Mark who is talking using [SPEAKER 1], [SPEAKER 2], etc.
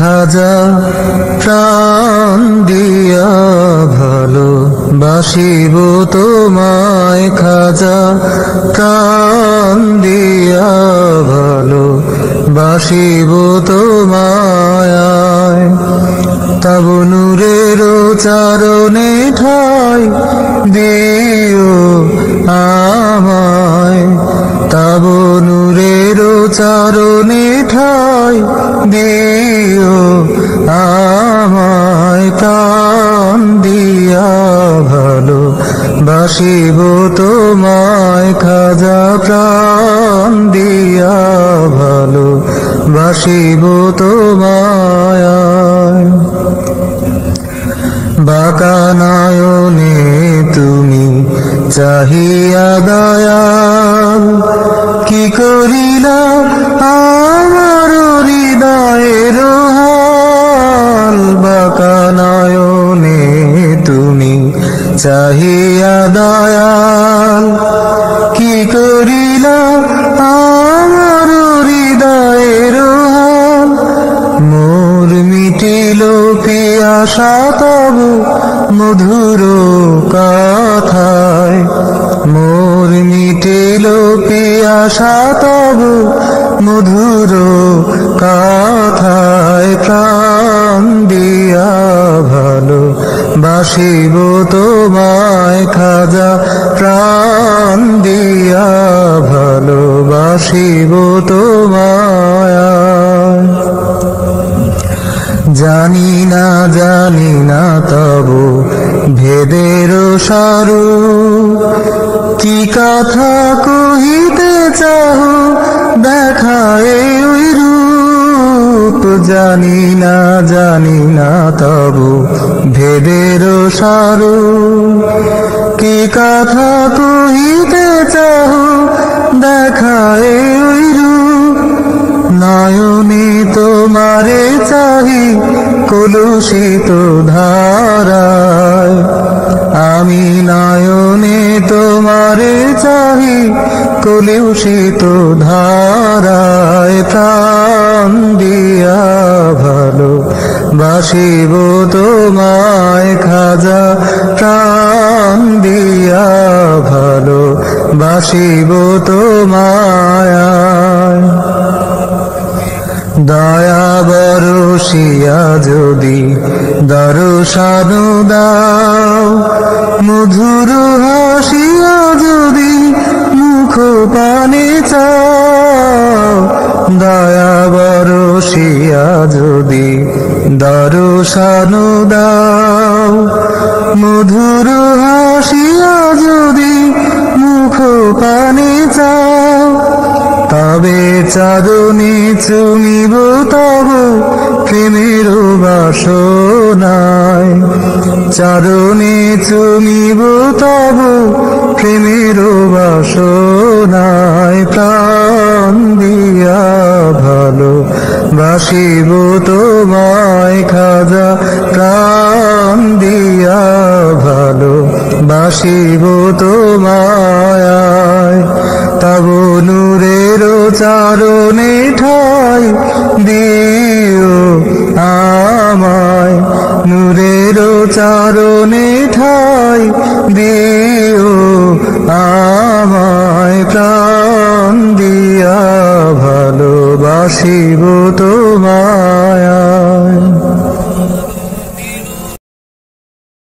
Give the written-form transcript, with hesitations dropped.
[SPEAKER 1] খাজা প্রাণ দিয়া ভালো বাসিব তোমায় খাজা প্রাণ দিয়া ভালো বাসিব তোমায় তব নূরের চারণে ঠাই দিও আমায় তব নূরের চারণে ঠাই দিও আমায় প্রাণ দিয়া ভালো বাসিব তোমায় খাজা প্রাণ দিয়া ভালো বাসিব তোমায় বাঁকা নয়নে তুমি চাহিয়া দয়াল কি করিলা আমার হৃদয়ের হাল বাঁকা নয়নে তুমি চাহিয়া দয়াল কি করিলা আমার হৃদয়ের হাল মোর মিটিল পিয়াসা তব মধুর কথায় মোর মিটিল পিয়াসা তব মধুর কথায় প্রাণ দিয়া ভালো বাসিব তোমায় খাজা প্রাণ দিয়া ভালো বাসিব তোমায় জানি না তব ভেদের সারু কি কথা কহিতে চাহ দেখায় ওই রূপ জানি না তব ভেদের সারু কি কথা কহিতে চাহ দেখায় ওই রূপ নয়নে তোমারে চাহি কলুষিত ধারায় আমি নয়নে তোমারে চাহি কলুষিত ধারায় প্রাণ দিয়া ভালো বাসিব তোমায় খাজা প্রাণ দিয়া ভালো বাসিব তোমায় দয়া বরসিয়া যদি দর্শানু দাও মধুর হাসিয়া যদি মুখ পানে চাও দয়া বরসিয়া যদি দর্শানু দাও মধুর হাসিয়া যদি মুখ পানে চাও তবে চাঁদনী চুমিব তব প্রেমের বাসনায় চাঁদনী চুমিব তব প্রেমের বাসনায় প্রাণ দিয়া ভালো বাসিব তোমায় খাজা প্রাণ দিয়া ভালো বাসিব তোমায় তব নূরের চারণে ঠাই দিও আমায় নূরের চারণে ঠাই দিও